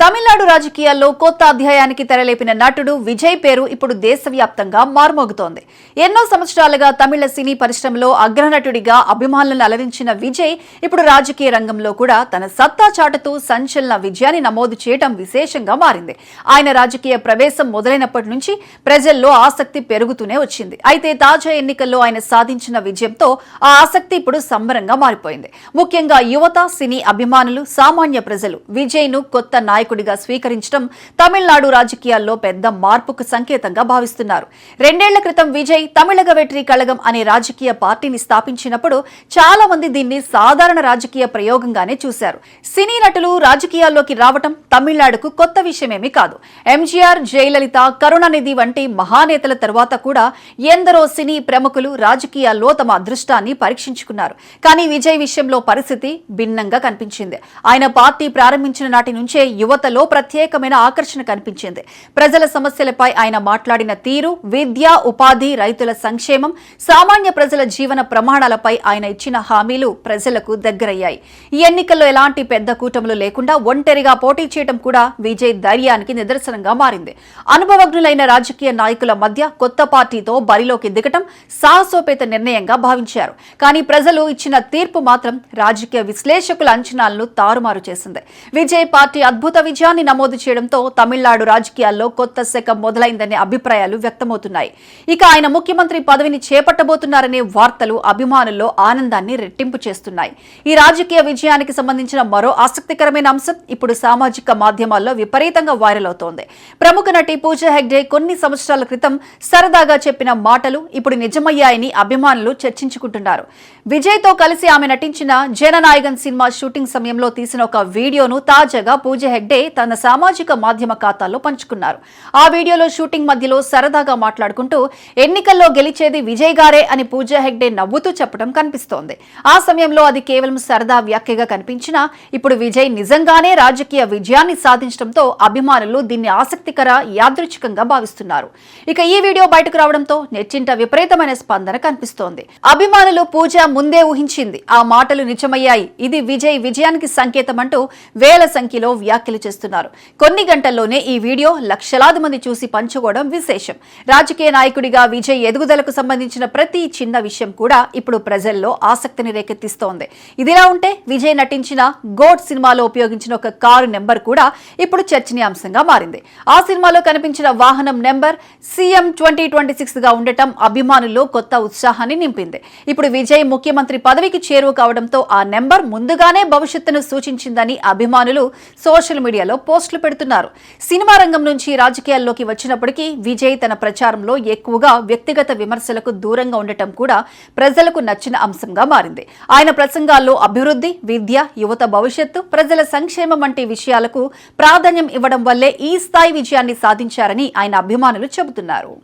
తమిళనాడు రాజకీయాల్లో కొత్త అధ్యాయానికి తెరలేపిన నటుడు విజయ్ పేరు ఇప్పుడు దేశవ్యాప్తంగా మార్మోగుతోంది. ఎన్నో సంవత్సరాలుగా తమిళ సినీ పరిశ్రమలో అగ్రనటుడిగా అభిమానులను అలరించిన విజయ్ ఇప్పుడు రాజకీయ రంగంలో కూడా తన సత్తా చాటుతూ సంచలన విజయాన్ని నమోదు చేయడం విశేషంగా మారింది. ఆయన రాజకీయ ప్రవేశం మొదలైనప్పటి నుంచి ప్రజల్లో ఆసక్తి పెరుగుతూనే వచ్చింది. అయితే తాజా ఎన్నికల్లో ఆయన సాధించిన విజయంతో ఆ ఆసక్తి ఇప్పుడు సంబరంగా మారిపోయింది. ముఖ్యంగా యువత, సినీ అభిమానులు, సామాన్య ప్రజలు విజయ్ను కొత్త నాయకుడిగా స్వీకరించడం తమిళనాడు రాజకీయాల్లో పెద్ద మార్పుకు సంకేతంగా భావిస్తున్నారు. 2 ఏళ్ల క్రితం విజయ్ తమిళగ వెట్రి కళగం అనే రాజకీయ పార్టీని స్థాపించినప్పుడు చాలా మంది దీన్ని సాధారణ రాజకీయ ప్రయోగంగానే చూశారు. సినీ నటులు రాజకీయాల్లోకి రావటం తమిళనాడుకు కొత్త విషయమేమీ కాదు. ఎంజీఆర్, జయలలిత, కరుణానిధి వంటి మహానేతల తరువాత కూడా ఎందరో సినీ ప్రముఖులు రాజకీయాల్లో తమ అదృష్టాన్ని పరీక్షించుకున్నారు. కానీ విజయ్ విషయంలో పరిస్థితి భిన్నంగా కనిపించింది. ఆయన పార్టీ ప్రారంభించిన నాటి నుంచే యువతలో ప్రత్యేకమైన ఆకర్షణ కనిపించింది. ప్రజల సమస్యలపై ఆయన మాట్లాడిన తీరు, విద్య, ఉపాధి, రైతుల సంక్షేమం, సామాన్య ప్రజల జీవన ప్రమాణాలపై ఆయన ఇచ్చిన హామీలు ప్రజలకు దగ్గరయ్యాయి. ఈ ఎన్నికల్లో ఎలాంటి పెద్ద కూటములు లేకుండా ఒంటరిగా పోటీ చేయడం కూడా విజయ్ ధైర్యానికి నిదర్శనంగా మారింది. అనుభవజ్ఞులైన రాజకీయ నాయకుల మధ్య కొత్త పార్టీతో బరిలోకి దిగటం సాహసోపేత నిర్ణయంగా భావించారు. కానీ ప్రజలు ఇచ్చిన తీర్పు మాత్రం రాజకీయ విశ్లేషకుల అంచనాలను తారుమారు చేసింది. విజయ్ పార్టీ అద్భుత విజయాన్ని నమోదు చేయడంతో తమిళనాడు రాజకీయాల్లో కొత్త శకం మొదలైందనే అభిప్రాయాలు వ్యక్తమవుతున్నాయి. ఇక ఆయన ముఖ్యమంత్రి పదవిని చేపట్టబోతున్నారనే వార్తలు అభిమానుల్లో ఆనందాన్ని రెట్టింపు చేస్తున్నాయి. ఈ రాజకీయ విజయానికి సంబంధించిన మరో ఆసక్తికరమైన అంశం ఇప్పుడు సామాజిక మాధ్యమాల్లో విపరీతంగా వైరల్ అవుతోంది. ప్రముఖ నటి పూజా హెగ్డే కొన్ని సంవత్సరాల క్రితం సరదాగా చెప్పిన మాటలు ఇప్పుడు నిజమయ్యాయని అభిమానులు చర్చించుకుంటున్నారు. విజయ్తో కలిసి ఆమె నటించిన జననాయగన్ సినిమా షూటింగ్ సమయంలో తీసిన ఒక వీడియోను తాజాగా పూజా హెగ్డే తన సామాజిక మాధ్యమ ఖాతాలో పంచుకున్నారు. ఆ వీడియోలో షూటింగ్ మధ్యలో సరదాగా మాట్లాడుకుంటూ ఎన్నికల్లో గెలిచేది విజయ్ గారే అని పూజా హెగ్డే నవ్వుతూ చెప్పడం కనిపిస్తోంది. ఆ సమయంలో అది కేవలం సరదా వ్యాఖ్యగా కనిపించినా ఇప్పుడు విజయ్ నిజంగానే రాజకీయ విజయాన్ని సాధించడంతో అభిమానులు దీన్ని ఆసక్తికర, యాదృచ్ఛికంగా భావిస్తున్నారు. ఇక ఈ వీడియో బయటకు రావడంతో నెట్టింట విపరీతమైన స్పందన కనిపిస్తోంది. అభిమానులు పూజ ముందే ఊహించింది, ఆ మాటలు నిజమయ్యాయి, ఇది విజయ్ విజయానికి సంకేతం అంటూ వేల సంఖ్యలో వ్యాఖ్యలు చేస్తున్నారు. కొన్ని గంటల్లోనే ఈ వీడియో లక్షలాది మంది చూసి పంచుకోవడం విశేషం. రాజకీయ నాయకుడిగా విజయ్ ఎదుగుదలకు సంబంధించిన ప్రతి చిన్న విషయం కూడా ఇప్పుడు ప్రజల్లో ఆసక్తిని రేకెత్తిస్తోంది. ఇదిలా ఉంటే విజయ్ నటించిన గోడ్ సినిమాలో ఉపయోగించిన ఒక కారు నెంబర్ కూడా ఇప్పుడు చర్చనీయాంశంగా మారింది. ఆ సినిమాలో కనిపించిన వాహనం నెంబర్ CM 2026 గా ఉండటం అభిమానుల్లో కొత్త ఉత్సాహాన్ని నింపింది. ఇప్పుడు విజయ్ ముఖ్యమంత్రి పదవికి చేరువ కావడంతో ఆ నెంబర్ ముందుగానే భవిష్యత్తును సూచించిందని అభిమానులు సోషల్ మీడియాలో పోస్టులు పెడుతున్నారు. సినిమా రంగం నుంచి రాజకీయాల్లోకి వచ్చినప్పటికీ విజయ్ తన ప్రచారంలో ఎక్కువగా వ్యక్తిగత విమర్శలకు దూరంగా ఉండటం కూడా ప్రజలకు నచ్చిన అంశంగా మారింది. ఆయన ప్రసంగాల్లో అభివృద్ధి, విద్య, యువత భవిష్యత్తు, ప్రజల సంక్షేమం వంటి విషయాలకు ప్రాధాన్యం ఇవ్వడం వల్లే ఈ స్థాయి విజయాన్ని సాధించారని ఆయన అభిమానులు చెబుతున్నారు.